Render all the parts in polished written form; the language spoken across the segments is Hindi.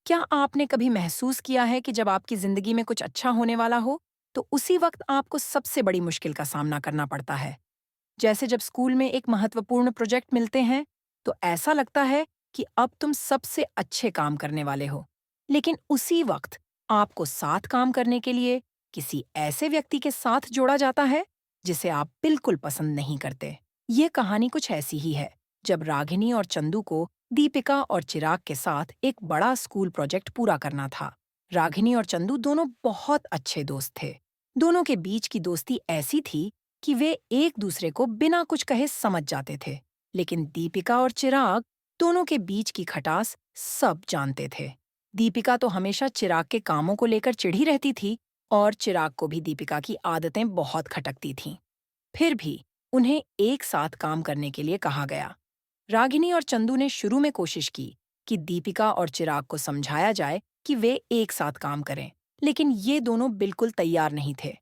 क्या आपने कभी महसूस किया है कि जब आपकी जिंदगी में कुछ अच्छा होने वाला हो, तो उसी वक्त आपको सबसे बड़ी मुश्किल का सामना करना पड़ता है? जैसे जब स्कूल में एक महत्वपूर्ण प्रोजेक्ट मिलते हैं, तो ऐसा लगता है कि अब तुम सबसे अच्छे काम करने वाले हो। लेकिन उसी वक्त आपको साथ काम करने के लिए किसी ऐसे व्यक्ति के साथ जोड़ा जाता है, जिसे आप बिल्कुल पसंद नहीं करते। ये कहानी कुछ ऐसी ही है, जब रागिनी और चंदू को दीपिका और चिराग के साथ एक बड़ा स्कूल प्रोजेक्ट पूरा करना था। रागिनी और चंदू दोनों बहुत अच्छे दोस्त थे। दोनों के बीच की दोस्ती ऐसी थी कि वे एक दूसरे को बिना कुछ कहे समझ जाते थे। लेकिन दीपिका और चिराग दोनों के बीच की खटास सब जानते थे। दीपिका तो हमेशा चिराग के कामों को लेकर चिढ़ी रहती थी, और चिराग को भी दीपिका की आदतें बहुत खटकती थीं। फिर भी उन्हें एक साथ काम करने के लिए कहा गया। रागिनी और चंदू ने शुरू में कोशिश की कि दीपिका और चिराग को समझाया जाए कि वे एक साथ काम करें, लेकिन ये दोनों बिल्कुल तैयार नहीं थे।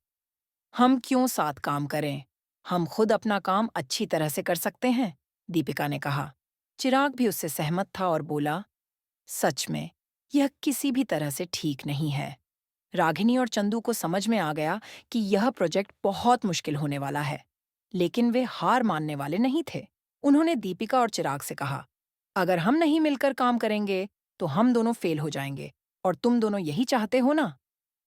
हम क्यों साथ काम करें? हम खुद अपना काम अच्छी तरह से कर सकते हैं, दीपिका ने कहा। चिराग भी उससे सहमत था और बोला, सच में, यह किसी भी तरह से ठीक नहीं है। रागिनी और चंदू को समझ में आ गया कि यह प्रोजेक्ट बहुत मुश्किल होने वाला है, लेकिन वे हार मानने वाले नहीं थे। उन्होंने दीपिका और चिराग से कहा, अगर हम नहीं मिलकर काम करेंगे, तो हम दोनों फेल हो जाएंगे, और तुम दोनों यही चाहते हो ना?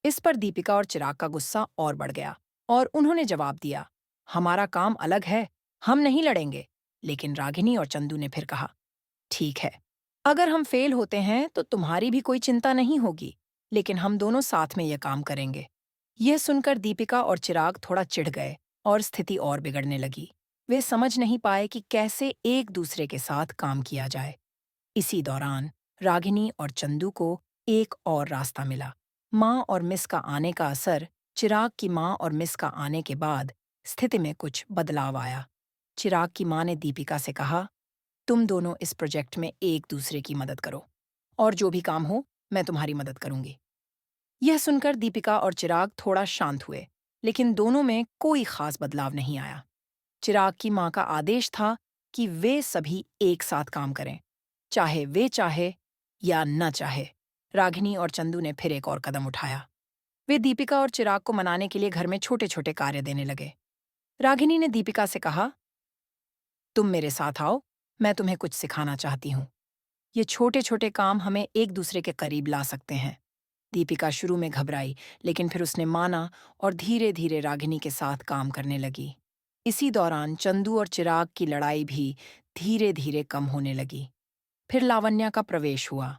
इस पर दीपिका और चिराग का गुस्सा और बढ़ गया, और उन्होंने जवाब दिया, हमारा काम अलग है, हम नहीं लड़ेंगे। लेकिन रागिनी और चंदू ने फिर कहा, ठीक है, अगर हम फेल होते हैं तो तुम्हारी भी कोई चिंता नहीं होगी, लेकिन हम दोनों साथ में यह काम करेंगे। यह सुनकर दीपिका और चिराग थोड़ा चिढ़ गए, और स्थिति और बिगड़ने लगी। वे समझ नहीं पाए कि कैसे एक दूसरे के साथ काम किया जाए। इसी दौरान रागिनी और चंदू को एक और रास्ता मिला। माँ और मिस का आने का असर। चिराग की माँ और मिस का आने के बाद स्थिति में कुछ बदलाव आया। चिराग की माँ ने दीपिका से कहा, तुम दोनों इस प्रोजेक्ट में एक दूसरे की मदद करो, और जो भी काम हो, मैं तुम्हारी मदद करूंगी। यह सुनकर दीपिका और चिराग थोड़ा शांत हुए, लेकिन दोनों में कोई खास बदलाव नहीं आया। चिराग की माँ का आदेश था कि वे सभी एक साथ काम करें, चाहे वे चाहे या न चाहे। रागिनी और चंदू ने फिर एक और कदम उठाया। वे दीपिका और चिराग को मनाने के लिए घर में छोटे छोटे कार्य देने लगे। रागिनी ने दीपिका से कहा, तुम मेरे साथ आओ, मैं तुम्हें कुछ सिखाना चाहती हूँ। ये छोटे छोटे काम हमें एक दूसरे के करीब ला सकते हैं। दीपिका शुरू में घबराई, लेकिन फिर उसने माना और धीरे धीरे रागिनी के साथ काम करने लगी। इसी दौरान चंदू और चिराग की लड़ाई भी धीरे धीरे कम होने लगी। फिर लावण्या का प्रवेश हुआ।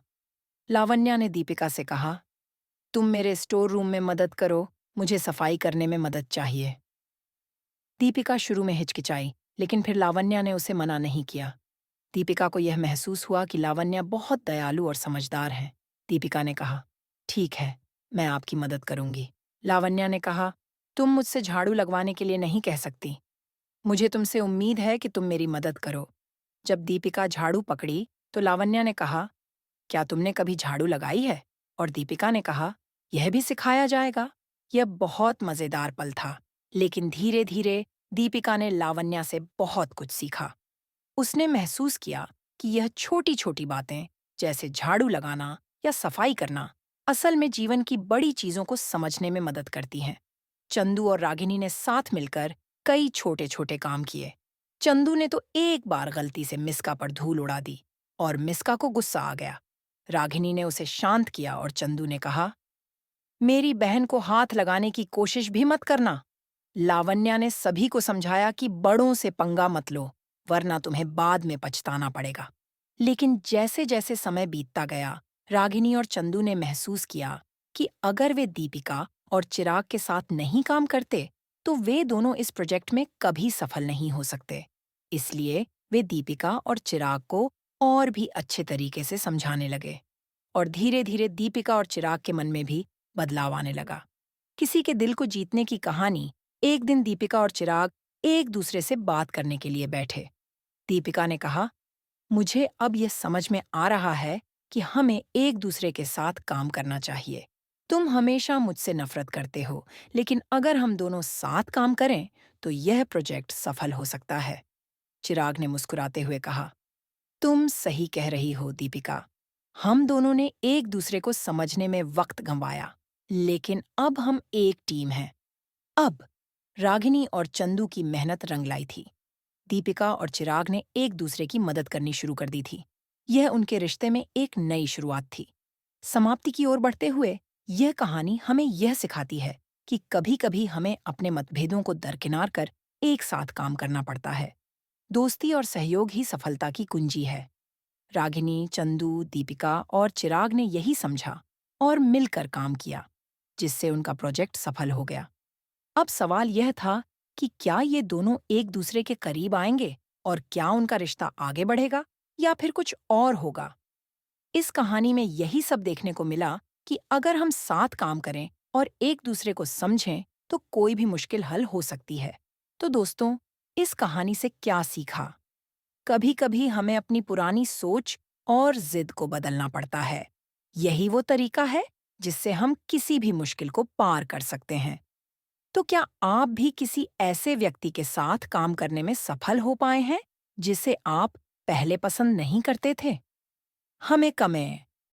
लावण्या ने दीपिका से कहा, तुम मेरे स्टोर रूम में मदद करो, मुझे सफाई करने में मदद चाहिए। दीपिका शुरू में हिचकिचाई, लेकिन फिर लावण्या ने उसे मना नहीं किया। दीपिका को यह महसूस हुआ कि लावण्या बहुत दयालु और समझदार है। दीपिका ने कहा, ठीक है, मैं आपकी मदद करूंगी। लावण्या ने कहा, तुम मुझसे झाड़ू लगवाने के लिए नहीं कह सकती। मुझे तुमसे उम्मीद है कि तुम मेरी मदद करो। जब दीपिका झाड़ू पकड़ी, तो लावण्या ने कहा, क्या तुमने कभी झाड़ू लगाई है? और दीपिका ने कहा, यह भी सिखाया जाएगा। यह बहुत मजेदार पल था, लेकिन धीरे धीरे दीपिका ने लावण्या से बहुत कुछ सीखा। उसने महसूस किया कि यह छोटी छोटी बातें, जैसे झाड़ू लगाना या सफाई करना, असल में जीवन की बड़ी चीजों को समझने में मदद करती हैं। चंदू और रागिनी ने साथ मिलकर कई छोटे छोटे काम किए। चंदू ने तो एक बार गलती से मिस्का पर धूल उड़ा दी, और मिस्का को गुस्सा आ गया। रागिनी ने उसे शांत किया, और चंदू ने कहा, मेरी बहन को हाथ लगाने की कोशिश भी मत करना। लावण्या ने सभी को समझाया कि बड़ों से पंगा मत लो, वरना तुम्हें बाद में पछताना पड़ेगा। लेकिन जैसे जैसे समय बीतता गया, रागिनी और चंदू ने महसूस किया कि अगर वे दीपिका और चिराग के साथ नहीं काम करते, तो वे दोनों इस प्रोजेक्ट में कभी सफल नहीं हो सकते। इसलिए वे दीपिका और चिराग को और भी अच्छे तरीके से समझाने लगे, और धीरे धीरे दीपिका और चिराग के मन में भी बदलाव आने लगा। किसी के दिल को जीतने की कहानी। एक दिन दीपिका और चिराग एक दूसरे से बात करने के लिए बैठे। दीपिका ने कहा, मुझे अब यह समझ में आ रहा है कि हमें एक दूसरे के साथ काम करना चाहिए। तुम हमेशा मुझसे नफरत करते हो, लेकिन अगर हम दोनों साथ काम करें, तो यह प्रोजेक्ट सफल हो सकता है। चिराग ने मुस्कुराते हुए कहा, तुम सही कह रही हो दीपिका। हम दोनों ने एक दूसरे को समझने में वक्त गंवाया, लेकिन अब हम एक टीम हैं। अब रागिनी और चंदू की मेहनत रंग लाई थी। दीपिका और चिराग ने एक दूसरे की मदद करनी शुरू कर दी थी। यह उनके रिश्ते में एक नई शुरुआत थी। समाप्ति की ओर बढ़ते हुए यह कहानी हमें यह सिखाती है कि कभी-कभी हमें अपने मतभेदों को दरकिनार कर एक साथ काम करना पड़ता है। दोस्ती और सहयोग ही सफलता की कुंजी है। रागिनी, चंदू, दीपिका और चिराग ने यही समझा और मिलकर काम किया, जिससे उनका प्रोजेक्ट सफल हो गया। अब सवाल यह था कि क्या ये दोनों एक दूसरे के करीब आएंगे और क्या उनका रिश्ता आगे बढ़ेगा या फिर कुछ और होगा। इस कहानी में यही सब देखने को मिला कि अगर हम साथ काम करें और एक दूसरे को समझें तो कोई भी मुश्किल हल हो सकती है। तो दोस्तों, इस कहानी से क्या सीखा? कभी कभी हमें अपनी पुरानी सोच और जिद को बदलना पड़ता है। यही वो तरीका है जिससे हम किसी भी मुश्किल को पार कर सकते हैं। तो क्या आप भी किसी ऐसे व्यक्ति के साथ काम करने में सफल हो पाए हैं जिसे आप पहले पसंद नहीं करते थे? हमें कमें